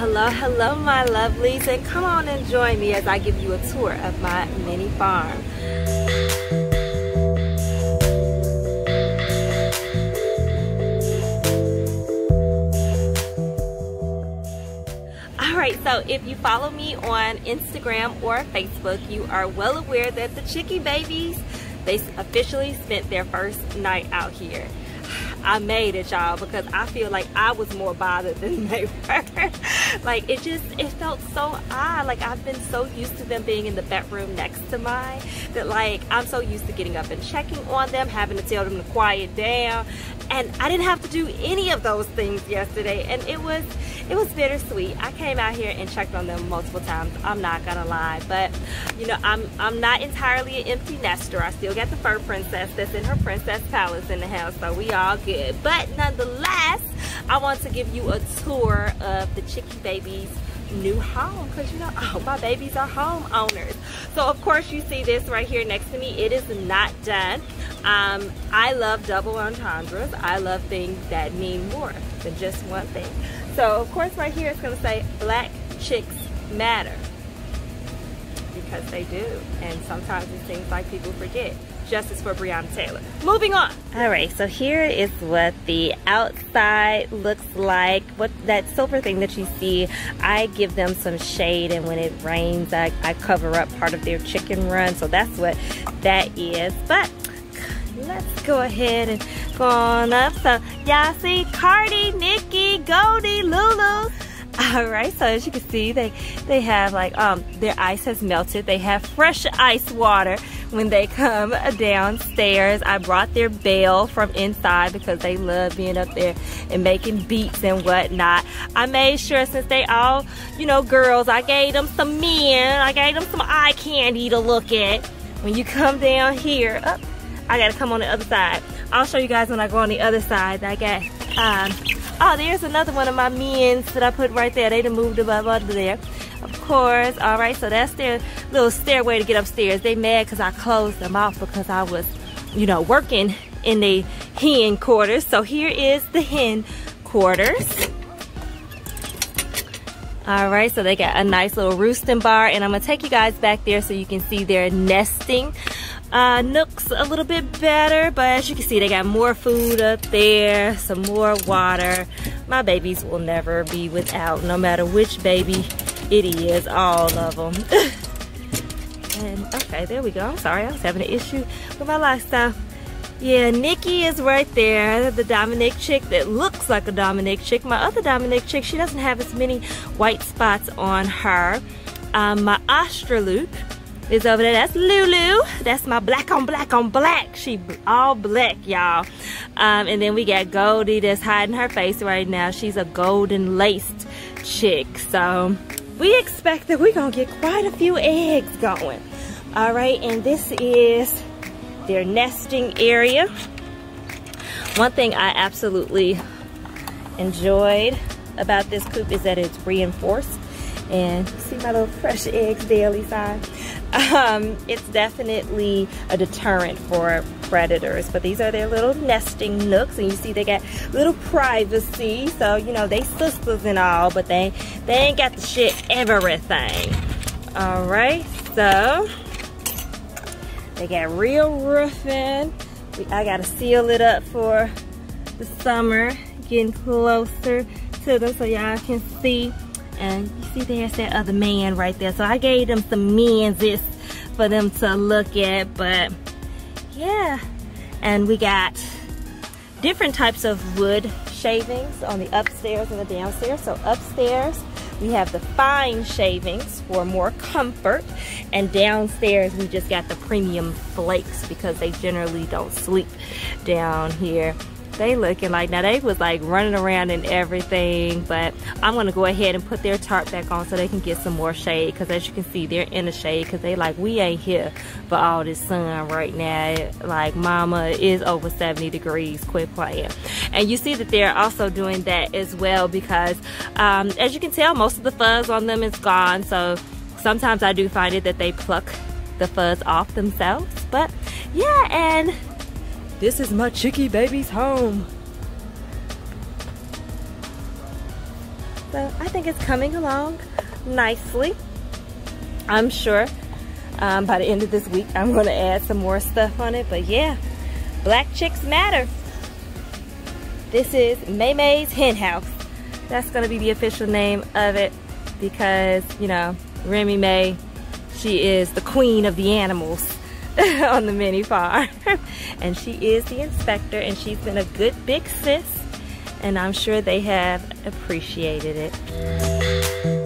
Hello, hello my lovelies, and come on and join me as I give you a tour of my mini farm. Alright, so if you follow me on Instagram or Facebook, you are well aware that the chickie babies, they officially spent their first night out here. I made it, y'all, because I feel like I was more bothered than they were. Like, it felt so odd. Like, I've been so used to them being in the bedroom next to mine that, like, I'm so used to getting up and checking on them, having to tell them to quiet down, and I didn't have to do any of those things yesterday, and it was bittersweet. I came out here and checked on them multiple times, I'm not gonna lie, but you know, I'm not entirely an empty nester. I still got the fur princess that's in her princess palace in the house, so we all good. But nonetheless, I want to give you a tour of the chickie babies' new home, because you know, all my babies are homeowners. So of course you see this right here next to me. It is not done. I love double entendres. I love things that mean more than just one thing. So of course right here it's going to say Black Chicks Matter, because they do, and sometimes it seems like people forget. Justice for Breonna Taylor. Moving on. Alright, so here is what the outside looks like. What that silver thing that you see, I give them some shade, and when it rains I cover up part of their chicken run, so that's what that is. But let's go ahead and go on up. So y'all see Cardi, Nikki, Goldie, Lulu. Alright, so as you can see, they have like their ice has melted. They have fresh ice water when they come downstairs. I brought their bell from inside because they love being up there and making beats and whatnot. I made sure, since they all, you know, girls, I gave them some men. I gave them some eye candy to look at. When you come down here, I gotta come on the other side. I'll show you guys when I go on the other side. I got oh, there's another one of my men's that I put right there. They done moved above under there. Of course. Alright, so that's their little stairway to get upstairs. They mad because I closed them off because I was, you know, working in the hen quarters. So here is the hen quarters. Alright, so they got a nice little roosting bar, and I'm going to take you guys back there so you can see their nesting nooks a little bit better. But as you can see, they got more food up there, some more water. My babies will never be without, no matter which baby it is, all of them. And okay, there we go. I'm sorry, I was having an issue with my lifestyle. Yeah, Nikki is right there, the Dominic chick that looks like a Dominic chick. My other Dominic chick, she doesn't have as many white spots on her. My Australoop is over there. That's Lulu. That's my black on black on black. She all black, y'all. And then we got Goldie that's hiding her face right now. She's a golden laced chick. So we expect that we're gonna get quite a few eggs going. All right, and this is their nesting area. One thing I absolutely enjoyed about this coop is that it's reinforced. And you see my little fresh eggs daily side. It's definitely a deterrent for predators. But these are their little nesting nooks, and you see they got little privacy. So you know, they sisters and all, but they ain't got the shit everything. All right, so they got real roofing. I gotta seal it up for the summer. Getting closer to them so y'all can see. And you see there's that other man right there. So I gave them some men's for them to look at. But yeah. And we got different types of wood shavings on the upstairs and the downstairs. So upstairs we have the fine shavings for more comfort. And downstairs we just got the premium flakes because they generally don't sleep down here. They looking like, now they was like running around and everything, but I'm gonna go ahead and put their tarp back on so they can get some more shade, because as you can see, they're in the shade because they like, we ain't here for all this sun right now. Like, mama is over 70 degrees, quit playing. And you see that they're also doing that as well because as you can tell, most of the fuzz on them is gone. So sometimes I do find it that they pluck the fuzz off themselves. But yeah, and this is my chickie baby's home. So I think it's coming along nicely. I'm sure by the end of this week I'm going to add some more stuff on it. But yeah, black chicks matter. This is May's hen house. That's going to be the official name of it because, you know, Remy May, she is the queen of the animals on the mini farm. And she is the inspector, and she's been a good big sis, and I'm sure they have appreciated it.